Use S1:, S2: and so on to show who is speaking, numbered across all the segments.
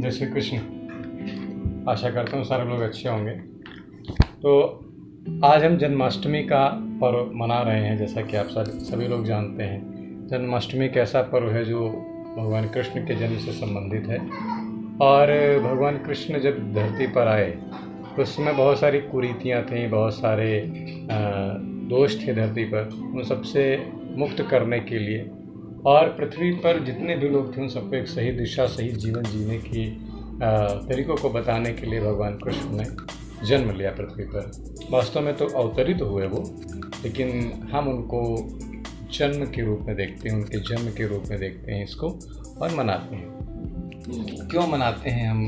S1: जय श्री कृष्ण। आशा करता हूँ सारे लोग अच्छे होंगे। तो आज हम जन्माष्टमी का पर्व मना रहे हैं। जैसा कि आप सभी लोग जानते हैं, जन्माष्टमी एक ऐसा पर्व है जो भगवान कृष्ण के जन्म से संबंधित है। और भगवान कृष्ण जब धरती पर आए तो उस समय बहुत सारी कुरीतियाँ थीं, बहुत सारे दोष थे धरती पर। उन सबसे मुक्त करने के लिए और पृथ्वी पर जितने भी लोग थे उन सबको एक सही दिशा, सही जीवन जीने की तरीक़ों को बताने के लिए भगवान कृष्ण ने जन्म लिया पृथ्वी पर। वास्तव में तो अवतरित हुए वो, लेकिन हम उनको जन्म के रूप में देखते हैं, उनके जन्म के रूप में देखते हैं इसको और मनाते हैं। क्यों मनाते हैं हम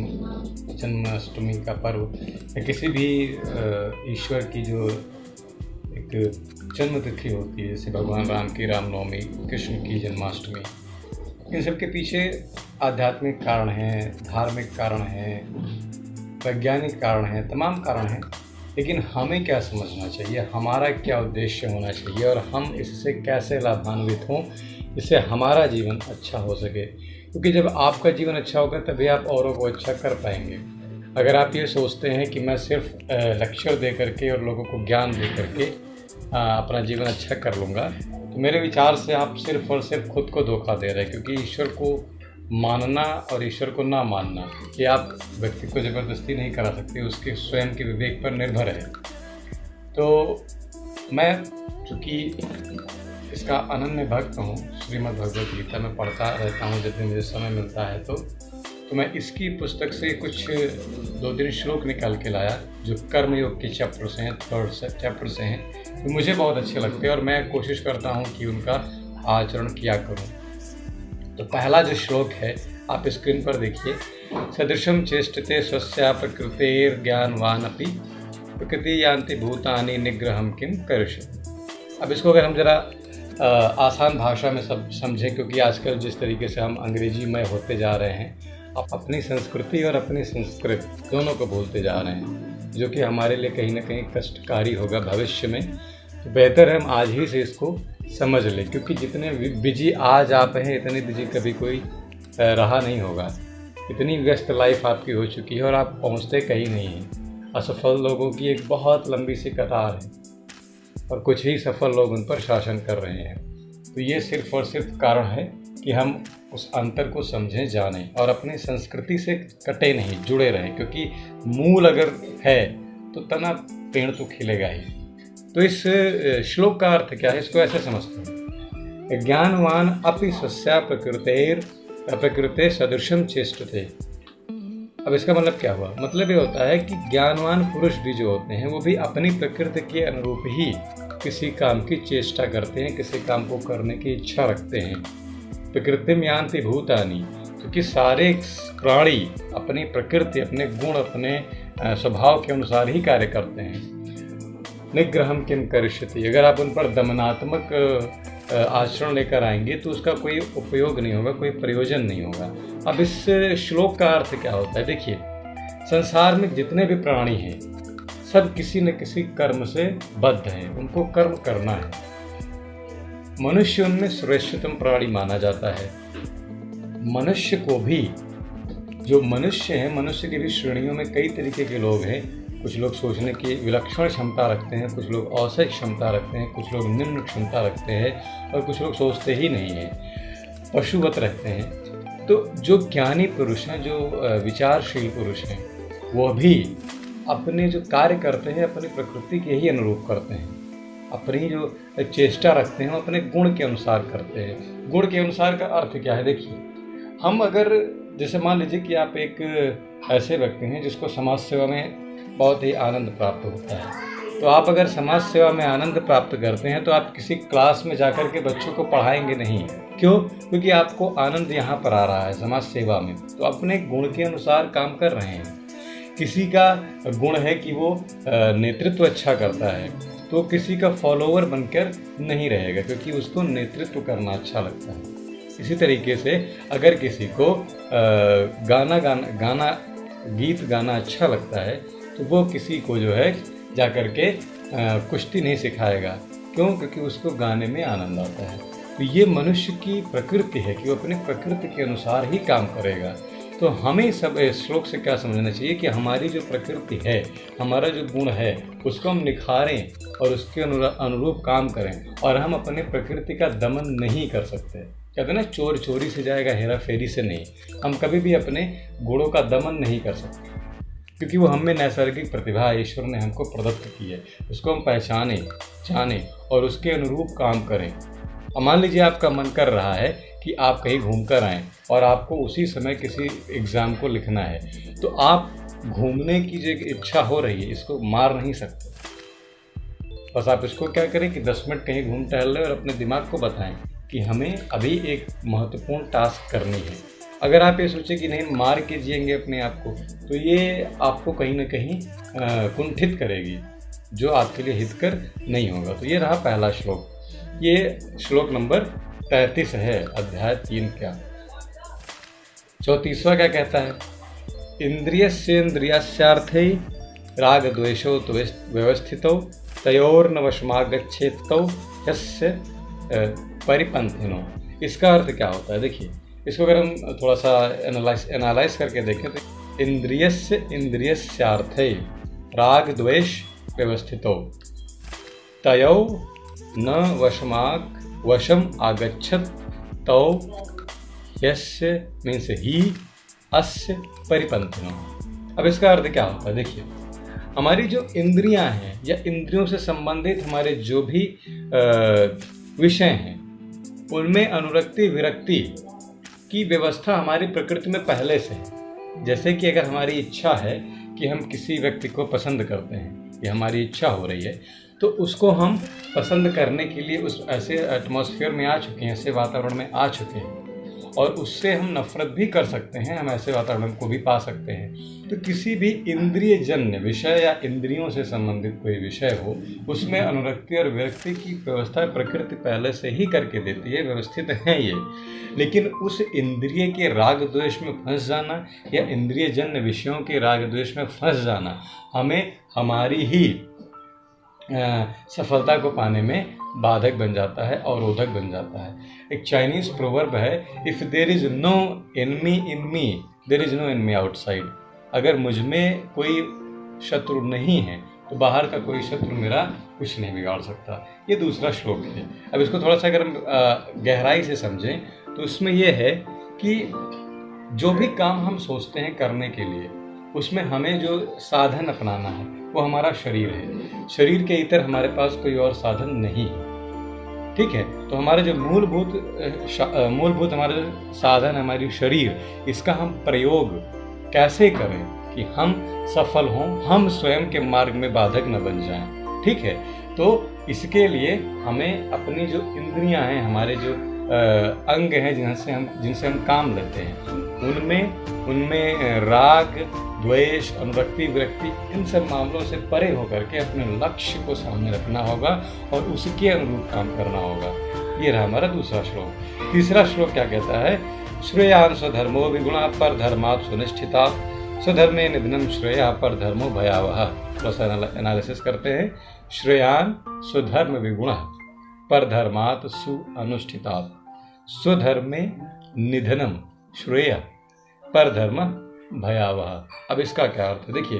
S1: जन्माष्टमी का पर्व या किसी भी ईश्वर की जो एक जन्म तिथि होती है, जैसे भगवान राम की रामनवमी, कृष्ण की जन्माष्टमी। इन सब के पीछे आध्यात्मिक कारण हैं, धार्मिक कारण हैं, वैज्ञानिक कारण हैं, तमाम कारण हैं। लेकिन हमें क्या समझना चाहिए, हमारा क्या उद्देश्य होना चाहिए और हम इससे कैसे लाभान्वित हों, इससे हमारा जीवन अच्छा हो सके। क्योंकि जब आपका जीवन अच्छा होगा तभी आप औरों को अच्छा कर पाएंगे। अगर आप ये सोचते हैं कि मैं सिर्फ लेक्चर दे करके और लोगों को ज्ञान दे करके अपना जीवन अच्छा कर लूँगा, तो मेरे विचार से आप सिर्फ और सिर्फ खुद को धोखा दे रहे हैं। क्योंकि ईश्वर को मानना और ईश्वर को ना मानना ये आप व्यक्ति को ज़बरदस्ती नहीं करा सकते, उसके स्वयं के विवेक पर निर्भर है। तो मैं चूँकि इसका अनन्य भक्त हूँ, श्रीमद् भगवत गीता में पढ़ता रहता हूँ जब भी मुझे समय मिलता है तो मैं इसकी पुस्तक से कुछ 2-3 श्लोक निकाल के लाया जो कर्मयोग के चैप्टर से हैं, 3rd चैप्टर से हैं, तो मुझे बहुत अच्छे लगते हैं और मैं कोशिश करता हूँ कि उनका आचरण किया करूँ। तो पहला जो श्लोक है आप स्क्रीन पर देखिए, सदृशम चेष्टते स्वस्या प्रकृतेर ज्ञानवानपि प्रकृति यान्ति भूतानि निग्रहम किम करिष्यति। अब इसको अगर हम ज़रा आसान भाषा में सब समझें, क्योंकि आजकल जिस तरीके से हम अंग्रेजीमय होते जा रहे हैं, अपनी संस्कृति और अपनी संस्कृत दोनों को भूलते जा रहे हैं, जो कि हमारे लिए कहीं ना कहीं कष्टकारी होगा भविष्य में। तो बेहतर है हम आज ही से इसको समझ लें, क्योंकि जितने बिजी आज आप हैं इतने बिजी कभी कोई रहा नहीं होगा। इतनी व्यस्त लाइफ आपकी हो चुकी है और आप पहुंचते कहीं नहीं हैं। असफल लोगों की एक बहुत लंबी सी कतार है और कुछ ही सफल लोग उन पर शासन कर रहे हैं। तो ये सिर्फ और सिर्फ कारण है कि हम उस अंतर को समझें, जानें और अपनी संस्कृति से कटे नहीं, जुड़े रहें। क्योंकि मूल अगर है तो तना पेड़ तो खिलेगा ही। तो इस श्लोक का अर्थ क्या है, इसको ऐसे समझते हैं, ज्ञानवान अपि स्वस्या प्रकृते सदृशम चेष्टते। अब इसका मतलब क्या हुआ? मतलब ये होता है कि ज्ञानवान पुरुष भी जो होते हैं वो भी अपनी प्रकृति के अनुरूप ही किसी काम की चेष्टा करते हैं, किसी काम को करने की इच्छा रखते हैं। प्रकृतिम यान्ति भूतानि, क्योंकि सारे प्राणी अपनी प्रकृति, अपने गुण, अपने स्वभाव के अनुसार ही कार्य करते हैं। निग्रहम किम करिष्यति, अगर आप उन पर दमनात्मक आचरण लेकर आएंगे तो उसका कोई उपयोग नहीं होगा, कोई प्रयोजन नहीं होगा। अब इस श्लोक का अर्थ क्या होता है? देखिए, संसार में जितने भी प्राणी हैं सब किसी न किसी कर्म से बद्ध हैं, उनको कर्म करना है। मनुष्य उनमें श्रेष्ठतम प्राणी माना जाता है। मनुष्य को भी, जो मनुष्य हैं, मनुष्य की भी श्रेणियों में कई तरीके के लोग हैं। कुछ लोग सोचने की विलक्षण क्षमता रखते हैं, कुछ लोग औसत क्षमता रखते हैं, कुछ लोग निम्न क्षमता रखते हैं और कुछ लोग सोचते ही नहीं हैं, पशुवत रहते हैं। तो जो ज्ञानी पुरुष हैं, जो विचारशील पुरुष हैं, वो भी अपने जो कार्य करते हैं अपनी प्रकृति के ही अनुरूप करते हैं। अपनी जो चेष्टा रखते हैं वो अपने गुण के अनुसार करते हैं। गुण के अनुसार का अर्थ क्या है? देखिए, हम अगर जैसे मान लीजिए कि आप एक ऐसे व्यक्ति हैं जिसको समाज सेवा में बहुत ही आनंद प्राप्त होता है, तो आप अगर समाज सेवा में आनंद प्राप्त करते हैं तो आप किसी क्लास में जाकर के बच्चों को पढ़ाएंगे नहीं। क्यों? क्योंकि आपको आनंद यहाँ पर आ रहा है समाज सेवा में, तो अपने गुण के अनुसार काम कर रहे हैं। किसी का गुण है कि वो नेतृत्व अच्छा करता है, तो किसी का फॉलोवर बनकर नहीं रहेगा, क्योंकि उसको नेतृत्व करना अच्छा लगता है। इसी तरीके से अगर किसी को गीत गाना अच्छा लगता है तो वो किसी को जो है जा कर के कुश्ती नहीं सिखाएगा। क्यों? क्योंकि उसको गाने में आनंद आता है। तो ये मनुष्य की प्रकृति है कि वो अपनी प्रकृति के अनुसार ही काम करेगा। तो हमें सब इस श्लोक से क्या समझना चाहिए कि हमारी जो प्रकृति है, हमारा जो गुण है, उसको हम निखारें और उसके अनुरूप काम करें। और हम अपने प्रकृति का दमन नहीं कर सकते। कहते हैं ना, चोर चोरी से जाएगा, हेरा फेरी से नहीं। हम कभी भी अपने गुणों का दमन नहीं कर सकते, क्योंकि वो हमें नैसर्गिक प्रतिभा ईश्वर ने हमको प्रदत्त की है। उसको हम पहचानें, जानें और उसके अनुरूप काम करें। अब मान लीजिए आपका मन कर रहा है कि आप कहीं घूम कर आएँ और आपको उसी समय किसी एग्ज़ाम को लिखना है, तो आप घूमने की जो इच्छा हो रही है, इसको मार नहीं सकते। बस आप इसको क्या करें कि 10 मिनट कहीं घूम टहल लें और अपने दिमाग को बताएं कि हमें अभी एक महत्वपूर्ण टास्क करनी है। अगर आप ये सोचें कि नहीं मार के जिएंगे अपने आप को, तो ये आपको कहीं ना कहीं कुंठित करेगी, जो आपके लिए हितकर नहीं होगा। तो ये रहा पहला श्लोक। ये श्लोक नंबर 33 है, अध्याय 3 का। 34वां क्या कहता है? इंद्रियस्येन्द्रियस्यार्थे राग द्वेषौ व्यवस्थितौ तयोर्न वशमागच्छेत्तौ यस्य परिपंथिनो। इसका अर्थ क्या होता है? देखिए, इसको अगर हम थोड़ा सा एनालाइज करके देखें तो इंद्रियस्यार्थे राग द्वेष व्यवस्थितौ तयौ न वशम आगच्छत तौ यस्य मीन्स ही अस्य परिपंथिनो। अब इसका अर्थ क्या होता है? देखिए, हमारी जो इंद्रियां हैं या इंद्रियों से संबंधित हमारे जो भी विषय हैं, उनमें अनुरक्ति विरक्ति की व्यवस्था हमारी प्रकृति में पहले से है। जैसे कि अगर हमारी इच्छा है कि हम किसी व्यक्ति को पसंद करते हैं, ये हमारी इच्छा हो रही है, तो उसको हम पसंद करने के लिए उस ऐसे एटमॉस्फेयर में आ चुके हैं, ऐसे वातावरण में आ चुके हैं, और उससे हम नफरत भी कर सकते हैं, हम ऐसे वातावरण को भी पा सकते हैं। तो किसी भी इंद्रिय जन्य विषय या इंद्रियों से संबंधित कोई विषय हो, उसमें अनुरक्ति और विरक्ति की व्यवस्था प्रकृति पहले से ही करके देती है, व्यवस्थित है ये। लेकिन उस इंद्रिय के राग द्वेष में फंस जाना या इंद्रिय जन्य विषयों के राग द्वेष में फंस जाना हमें हमारी ही सफलता को पाने में बाधक बन जाता है और रोधक बन जाता है। एक चाइनीज़ प्रोवर्ब है, if there is no enemy in me there is no enemy outside. अगर मुझ में कोई शत्रु नहीं है तो बाहर का कोई शत्रु मेरा कुछ नहीं बिगाड़ सकता। ये दूसरा श्लोक है। अब इसको थोड़ा सा अगर हम गहराई से समझें तो इसमें यह है कि जो भी काम हम सोचते हैं करने के लिए, उसमें हमें जो साधन अपनाना है वो हमारा शरीर है। शरीर के इतर हमारे पास कोई और साधन नहीं है, ठीक है। तो हमारे जो मूलभूत हमारा जो साधन है, हमारी शरीर, इसका हम प्रयोग कैसे करें कि हम सफल हों, हम स्वयं के मार्ग में बाधक न बन जाएं, ठीक है। तो इसके लिए हमें अपनी जो इंद्रियां हैं, हमारे जो अंग हैं जिनसे हम काम लेते हैं, उनमें राग द्वेष अनुरक्ति विरक्ति इन सब मामलों से परे होकर के अपने लक्ष्य को सामने रखना होगा और उसके अनुरूप काम करना होगा। ये रहा हमारा दूसरा श्लोक। तीसरा श्लोक क्या कहता है? श्रेयान स्वधर्मो विगुणः पर धर्मात् सुनिष्ठिता स्वधर्मे निधनम श्रेया पर धर्मो भयावह। थोड़ा एनालिसिस करते हैं। श्रेयान स्वधर्म विगुणः पर धर्मात् सुअनुष्ठिता स्वधर्मे निधनम श्रेय पर धर्म भयावह। अब इसका क्या अर्थ है? देखिए,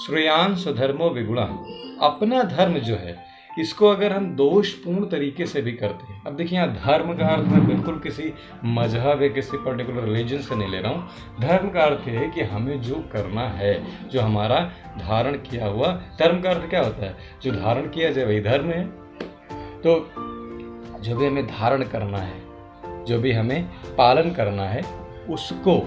S1: श्रेयान स्वधर्मो विगुणः, अपना धर्म जो है इसको अगर हम दोषपूर्ण तरीके से भी करते हैं। अब देखिए, यहाँ धर्म का अर्थ मैं बिल्कुल किसी मजहब या किसी पर्टिकुलर रिलीजन से नहीं ले रहा हूँ। धर्म का अर्थ है कि हमें जो करना है, जो हमारा धारण किया हुआ, धर्म का अर्थ क्या होता है? जो धारण किया जाए वही धर्म है। तो जो भी हमें धारण करना है, जो भी हमें पालन करना है, उसको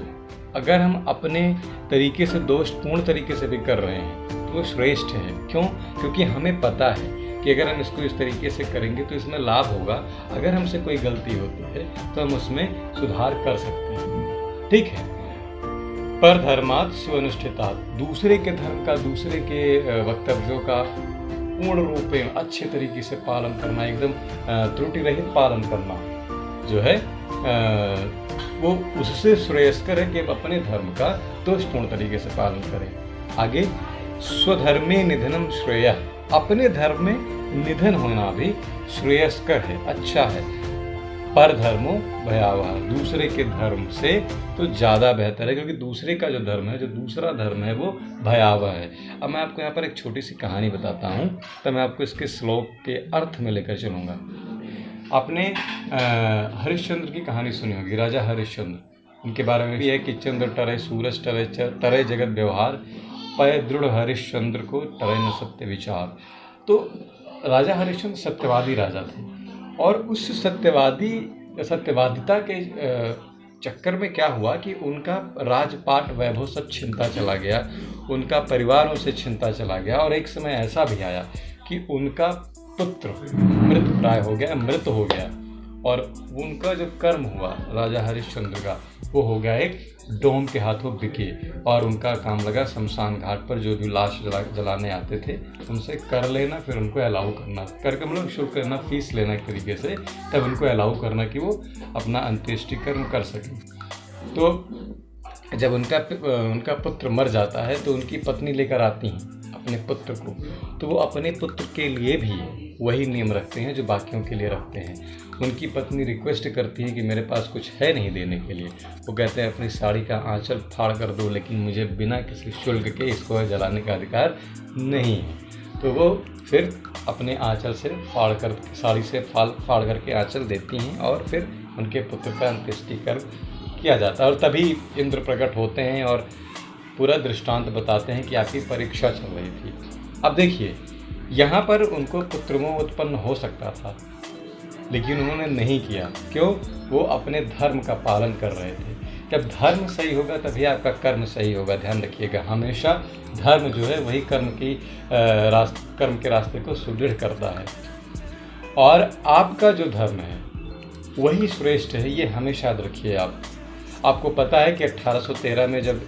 S1: अगर हम अपने तरीके से दोषपूर्ण तरीके से भी कर रहे हैं तो वो श्रेष्ठ है। क्यों? क्योंकि हमें पता है कि अगर हम इसको इस तरीके से करेंगे तो इसमें लाभ होगा। अगर हमसे कोई गलती होती है तो हम उसमें सुधार कर सकते हैं, ठीक है। पर धर्मात् सुअनुष्ठितात्, दूसरे के धर्म का, दूसरे के वक्तव्यों का पूर्ण रूप में अच्छे तरीके से पालन करना, एकदम त्रुटि रहित पालन करना जो है वो उससे श्रेयस्कर है कि हम अपने धर्म का दोषपूर्ण तरीके से पालन करें। आगे, स्वधर्मे निधनम श्रेया, अपने धर्म में निधन होना भी श्रेयस्कर है, अच्छा है। पर धर्मो भयावह, दूसरे के धर्म से तो ज़्यादा बेहतर है, क्योंकि दूसरे का जो धर्म है, जो दूसरा धर्म है, वो भयावह है। अब मैं आपको यहाँ पर एक छोटी सी कहानी बताता हूँ, तो मैं आपको इसके श्लोक के अर्थ में लेकर चलूँगा। आपने हरिश्चंद्र की कहानी सुनी होगी, राजा हरिश्चंद्र। उनके बारे में भी है कि चंद्र टरे सूरज टरे टरे जगत व्यवहार, पय दृढ़ हरिश्चंद्र को टरे न सत्य विचार। तो राजा हरिश्चंद्र सत्यवादी राजा थे, और उस सत्यवादिता के चक्कर में क्या हुआ कि उनका राजपाट वैभव सब छिनता चला गया, उनका परिवार उनसे छिनता चला गया, और एक समय ऐसा भी आया कि उनका पुत्र मृत प्राय हो गया, मृत हो गया, और उनका जो कर्म हुआ राजा हरिश्चंद्र का, वो हो गया एक डोम के हाथों बिके, और उनका काम लगा शमशान घाट पर जो भी लाश जलाने आते थे उनसे कर लेना, फिर उनको अलाउ करना, करके मतलब शुरू करना, फीस लेना एक तरीके से, तब उनको अलाउ करना कि वो अपना अंत्येष्टि कर्म कर सकें। तो जब उनका पुत्र मर जाता है तो उनकी पत्नी लेकर आती हैं अपने पुत्र को, तो वो अपने पुत्र के लिए भी वही नियम रखते हैं जो बाकियों के लिए रखते हैं। उनकी पत्नी रिक्वेस्ट करती है कि मेरे पास कुछ है नहीं देने के लिए, वो कहते हैं अपनी साड़ी का आंचल फाड़ कर दो, लेकिन मुझे बिना किसी शुल्क के इसको जलाने का अधिकार नहीं है। तो वो फिर अपने आंचल से साड़ी से फाड़ करके आंचल देती हैं, और फिर उनके पुत्र का अंत्येष्टि कर्म किया जाता है। और तभी इंद्र प्रकट होते हैं और पूरा दृष्टांत बताते हैं कि आपकी परीक्षा चल रही थी। अब देखिए, यहाँ पर उनको पुत्रमोह उत्पन्न हो सकता था, लेकिन उन्होंने नहीं किया। क्यों? वो अपने धर्म का पालन कर रहे थे। जब धर्म सही होगा तभी आपका कर्म सही होगा। ध्यान रखिएगा, हमेशा धर्म जो है वही कर्म के रास्ते को सुदृढ़ करता है, और आपका जो धर्म है वही श्रेष्ठ है, ये हमेशा याद रखिए। आपको पता है कि 1813 में जब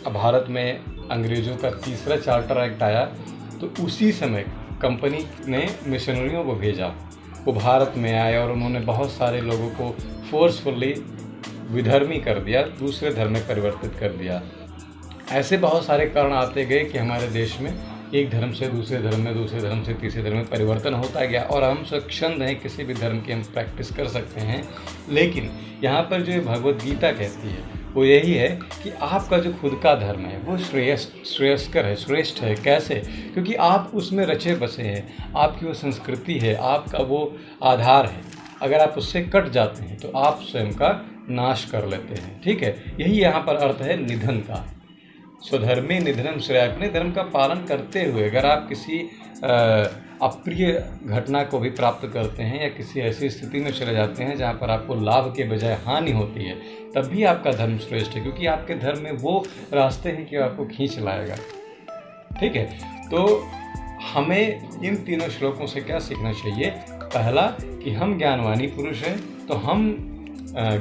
S1: भारत में अंग्रेज़ों का तीसरा चार्टर एक्ट आया, तो उसी समय कंपनी ने मिशनरियों को भेजा, वो भारत में आए और उन्होंने बहुत सारे लोगों को फोर्सफुली विधर्मी कर दिया, दूसरे धर्म में परिवर्तित कर दिया। ऐसे बहुत सारे कारण आते गए कि हमारे देश में एक धर्म से दूसरे धर्म में, दूसरे धर्म से तीसरे धर्म में परिवर्तन होता गया, और हम स्वच्छंद हैं, किसी भी धर्म की हम प्रैक्टिस कर सकते हैं। लेकिन यहाँ पर जो भगवत गीता कहती है वो यही है कि आपका जो खुद का धर्म है वो श्रेयस्कर है, श्रेष्ठ है। कैसे? क्योंकि आप उसमें रचे बसे हैं, आपकी वो संस्कृति है, आपका वो आधार है। अगर आप उससे कट जाते हैं तो आप स्वयं का नाश कर लेते हैं। ठीक है, यही यहाँ पर अर्थ है निधन का। स्वधर्मे निधनम श्रेयः। अपने धर्म का पालन करते हुए अगर आप किसी अप्रिय घटना को भी प्राप्त करते हैं, या किसी ऐसी स्थिति में चले जाते हैं जहाँ पर आपको लाभ के बजाय हानि होती है, तब भी आपका धर्म श्रेष्ठ है, क्योंकि आपके धर्म में वो रास्ते हैं कि आपको खींच लाएगा। ठीक है, तो हमें इन तीनों श्लोकों से क्या सीखना चाहिए? पहला, कि हम ज्ञानवानी पुरुष हैं, तो हम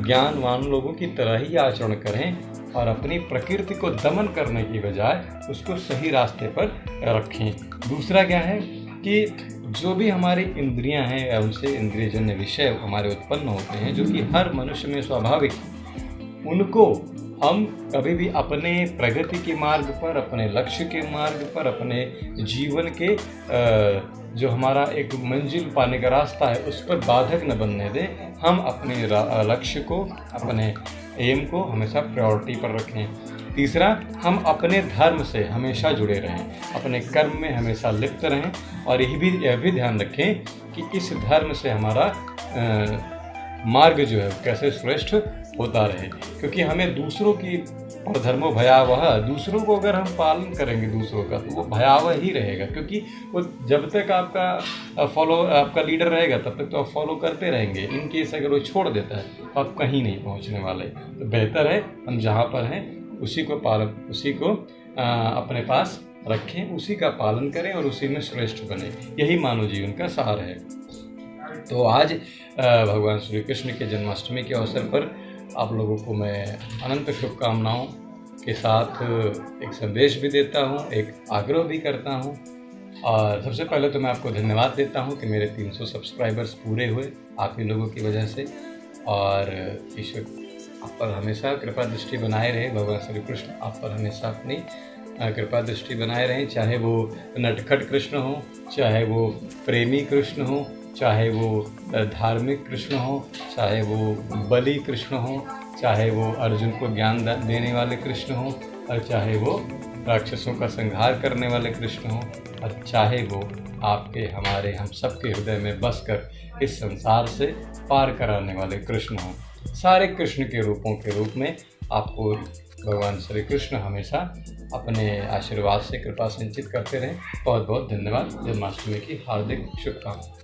S1: ज्ञानवान लोगों की तरह ही आचरण करें, और अपनी प्रकृति को दमन करने की बजाय उसको सही रास्ते पर रखें। दूसरा क्या है कि जो भी हमारी इंद्रियां हैं या उनसे इंद्रियजन्य विषय हमारे उत्पन्न होते हैं, जो कि हर मनुष्य में स्वाभाविक, उनको हम कभी भी अपने प्रगति के मार्ग पर, अपने लक्ष्य के मार्ग पर, अपने जीवन के जो हमारा एक मंजिल पाने का रास्ता है उस पर बाधक न बनने दें। हम अपने लक्ष्य को, अपने एम को हमेशा प्रायोरिटी पर रखें। तीसरा, हम अपने धर्म से हमेशा जुड़े रहें, अपने कर्म में हमेशा लिप्त रहें, और यह भी ध्यान रखें कि इस धर्म से हमारा मार्ग जो है कैसे श्रेष्ठ होता रहे। क्योंकि हमें दूसरों की, और धर्मो भयावह, दूसरों को अगर हम पालन करेंगे दूसरों का, तो वो भयावह ही रहेगा, क्योंकि वो जब तक आपका लीडर रहेगा तब तक तो आप फॉलो करते रहेंगे। इन केस अगर वो छोड़ देता है तो आप कहीं नहीं पहुंचने वाले। तो बेहतर है हम जहाँ पर हैं उसी को अपने पास रखें, उसी का पालन करें और उसी में श्रेष्ठ बने। यही मानव जीवन का सार है। तो आज भगवान श्री कृष्ण के जन्माष्टमी के अवसर पर आप लोगों को मैं अनंत शुभकामनाओं के साथ एक संदेश भी देता हूँ, एक आग्रह भी करता हूँ। और सबसे पहले तो मैं आपको धन्यवाद देता हूँ कि मेरे 300 सब्सक्राइबर्स पूरे हुए आप ही लोगों की वजह से, और ईश्वर आप पर हमेशा कृपा दृष्टि बनाए रहे। भगवान श्री कृष्ण आप पर हमेशा अपनी कृपा दृष्टि बनाए रहें, चाहे वो नटखट कृष्ण हो, चाहे वो प्रेमी कृष्ण हो, चाहे वो धार्मिक कृष्ण हो, चाहे वो बलि कृष्ण हो, चाहे वो अर्जुन को ज्ञान देने वाले कृष्ण हो, और चाहे वो राक्षसों का संहार करने वाले कृष्ण हो, और चाहे वो आपके हमारे हम सबके हृदय में बसकर इस संसार से पार कराने वाले कृष्ण हो। सारे कृष्ण के रूप में आपको भगवान श्री कृष्ण हमेशा अपने आशीर्वाद से कृपा संचित करते रहें। बहुत बहुत धन्यवाद। जन्माष्टमी की हार्दिक शुभकामनाएं।